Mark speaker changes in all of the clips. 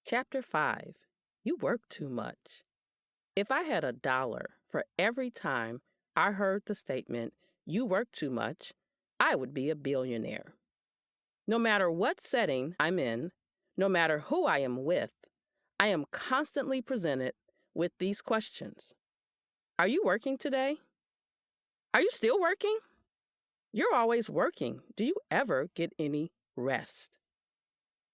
Speaker 1: Chapter 5. You work too much. If I had $1 for every time I heard the statement, you work too much, I would be a billionaire. No matter what setting I'm in, no matter who I am with, I am constantly presented with these questions. Are you working today? Are you still working? You're always working. Do you ever get any rest?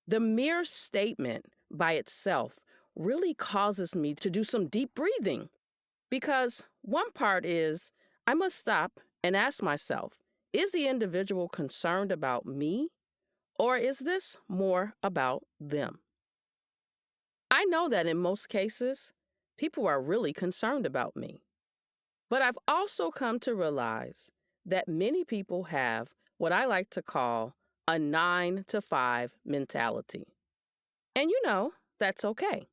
Speaker 1: The mere statement by itself really causes me to do some deep breathing because one part is I must stop and ask myself, is the individual concerned about me or is this more about them? I know that in most cases, people are really concerned about me, but I've also come to realize that many people have what I like to call a 9 to 5 mentality. And that's okay.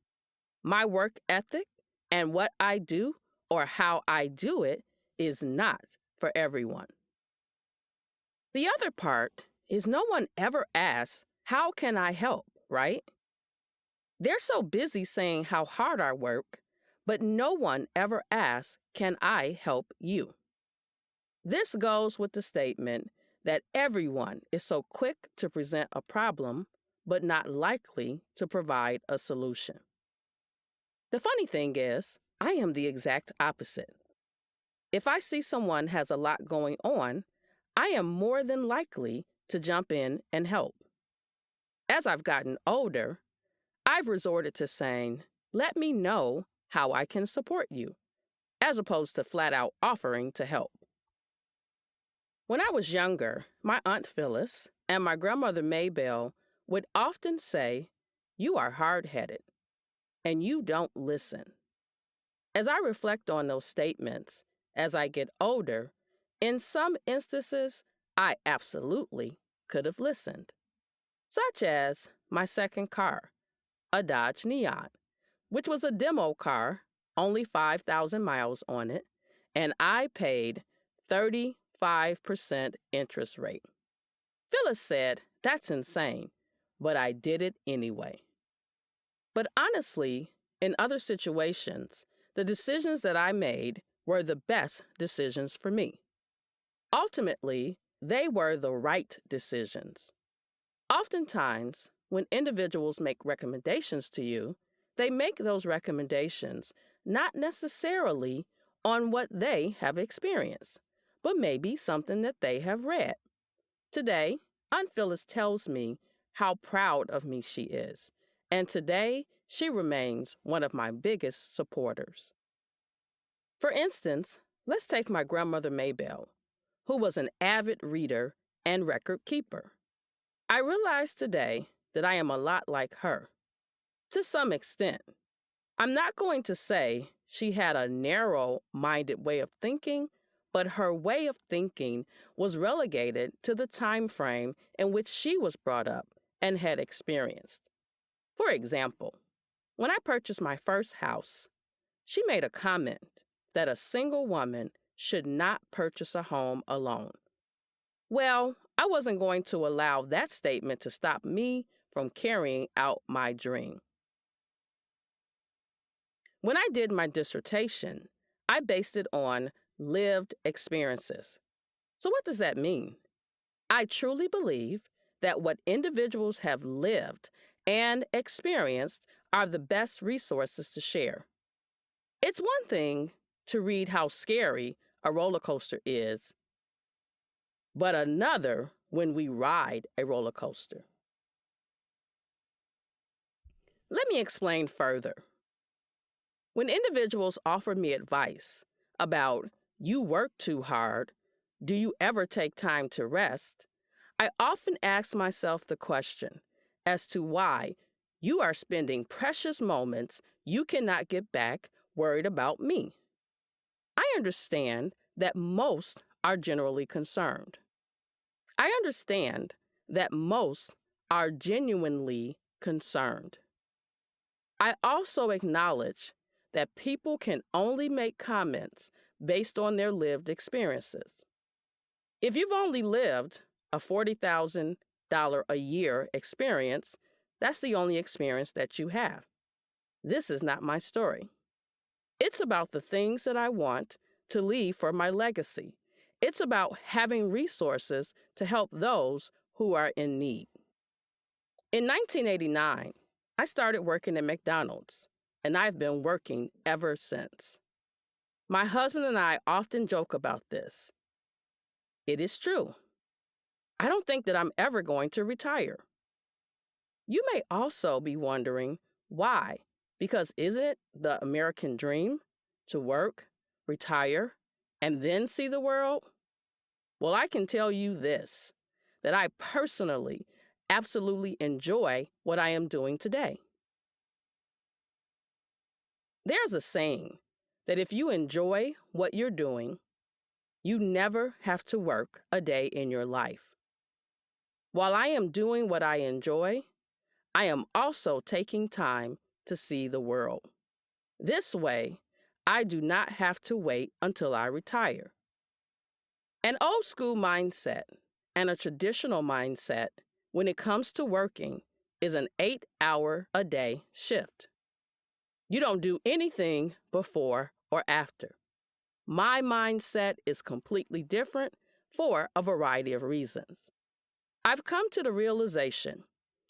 Speaker 1: My work ethic and what I do or how I do it is not for everyone. The other part is no one ever asks, how can I help, right? They're so busy saying how hard I work, but no one ever asks, can I help you? This goes with the statement that everyone is so quick to present a problem, but not likely to provide a solution. The funny thing is, I am the exact opposite. If I see someone has a lot going on, I am more than likely to jump in and help. As I've gotten older, I've resorted to saying, let me know how I can support you, as opposed to flat out offering to help. When I was younger, my Aunt Phyllis and my grandmother Maybelle would often say, you are hard-headed and you don't listen. As I reflect on those statements, as I get older, in some instances, I absolutely could have listened. Such as my second car, a Dodge Neon, which was a demo car, only 5,000 miles on it, and I paid 35% interest rate. Phyllis said, that's insane, but I did it anyway. But honestly, in other situations, the decisions that I made were the best decisions for me. Ultimately, they were the right decisions. Oftentimes, when individuals make recommendations to you, they make those recommendations not necessarily on what they have experienced, but maybe something that they have read. Today, Aunt Phyllis tells me how proud of me she is, and today she remains one of my biggest supporters. For instance, let's take my grandmother Maybelle, who was an avid reader and record keeper. I realize today that I am a lot like her, to some extent. I'm not going to say she had a narrow-minded way of thinking, but her way of thinking was relegated to the time frame in which she was brought up and had experienced. For example, when I purchased my first house, she made a comment that a single woman should not purchase a home alone. Well, I wasn't going to allow that statement to stop me from carrying out my dream. When I did my dissertation, I based it on lived experiences. So what does that mean? I truly believe that what individuals have lived and experienced are the best resources to share. It's one thing to read how scary a roller coaster is, but another when we ride a roller coaster. Let me explain further. When individuals offer me advice about you work too hard, do you ever take time to rest? I often ask myself the question as to why you are spending precious moments you cannot get back worried about me. I understand that most are generally concerned. I understand that most are genuinely concerned. I also acknowledge that people can only make comments based on their lived experiences. If you've only lived a $40,000 a year experience, That's the only experience that you have. This is not my story. It's about the things that I want to leave for my legacy. It's about having resources to help those who are in need. In 1989, I started working at McDonald's, and I've been working ever since. My husband and I often joke about this. It is true. I don't think that I'm ever going to retire. You may also be wondering why, because isn't it the American dream to work, retire, and then see the world? Well, I can tell you this, that I personally absolutely enjoy what I am doing today. There's a saying that if you enjoy what you're doing, you never have to work a day in your life. While I am doing what I enjoy, I am also taking time to see the world. This way, I do not have to wait until I retire. An old school mindset and a traditional mindset when it comes to working is an 8-hour-a-day shift. You don't do anything before or after. My mindset is completely different for a variety of reasons. I've come to the realization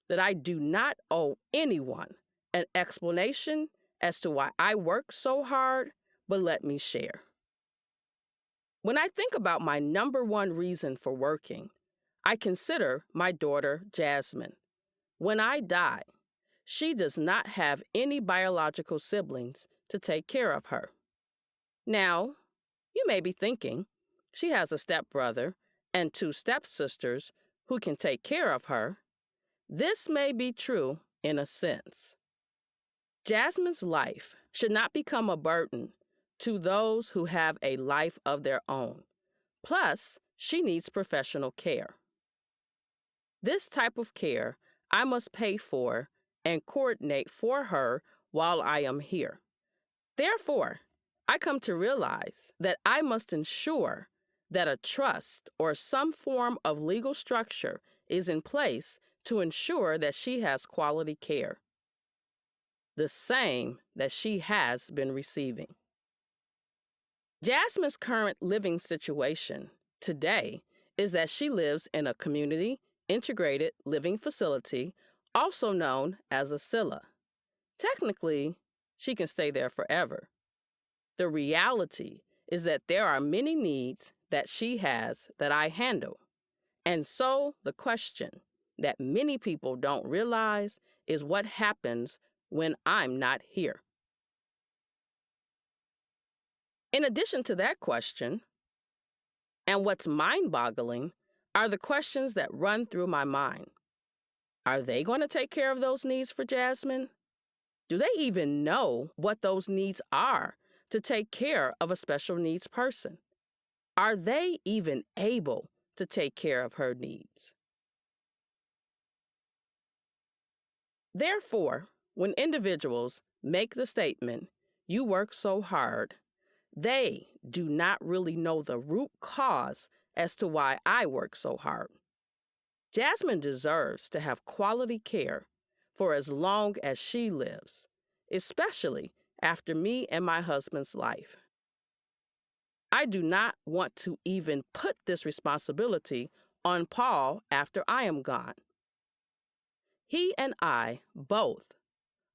Speaker 1: that I do not owe anyone an explanation as to why I work so hard, but let me share. When I think about my number one reason for working, I consider my daughter, Jasmine. When I die, she does not have any biological siblings to take care of her. Now, you may be thinking, she has a stepbrother and 2 stepsisters who can take care of her. This may be true in a sense. Jasmine's life should not become a burden to those who have a life of their own. Plus, she needs professional care. This type of care I must pay for and coordinate for her while I am here. Therefore, I come to realize that I must ensure that a trust or some form of legal structure is in place to ensure that she has quality care, the same that she has been receiving. Jasmine's current living situation today is that she lives in a community integrated living facility, also known as a CILA. Technically, she can stay there forever. The reality is that there are many needs that she has that I handle. And so the question that many people don't realize is what happens when I'm not here. In addition to that question, and what's mind-boggling, are the questions that run through my mind. Are they going to take care of those needs for Jasmine? Do they even know what those needs are to take care of a special needs person? Are they even able to take care of her needs? Therefore, when individuals make the statement, "You work so hard," they do not really know the root cause as to why I work so hard. Jasmine deserves to have quality care for as long as she lives, especially after me and my husband's life. I do not want to even put this responsibility on Paul after I am gone. He and I both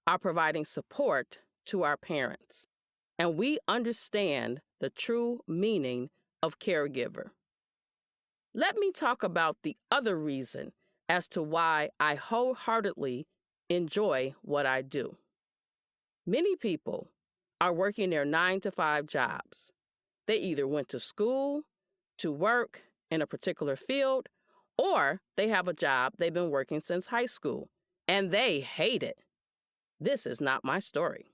Speaker 1: are providing support to our parents, and we understand the true meaning of caregiver. Let me talk about the other reason as to why I wholeheartedly enjoy what I do. Many people are working their 9-to-5 jobs. They either went to school, to work in a particular field, or they have a job they've been working since high school, and they hate it. This is not my story.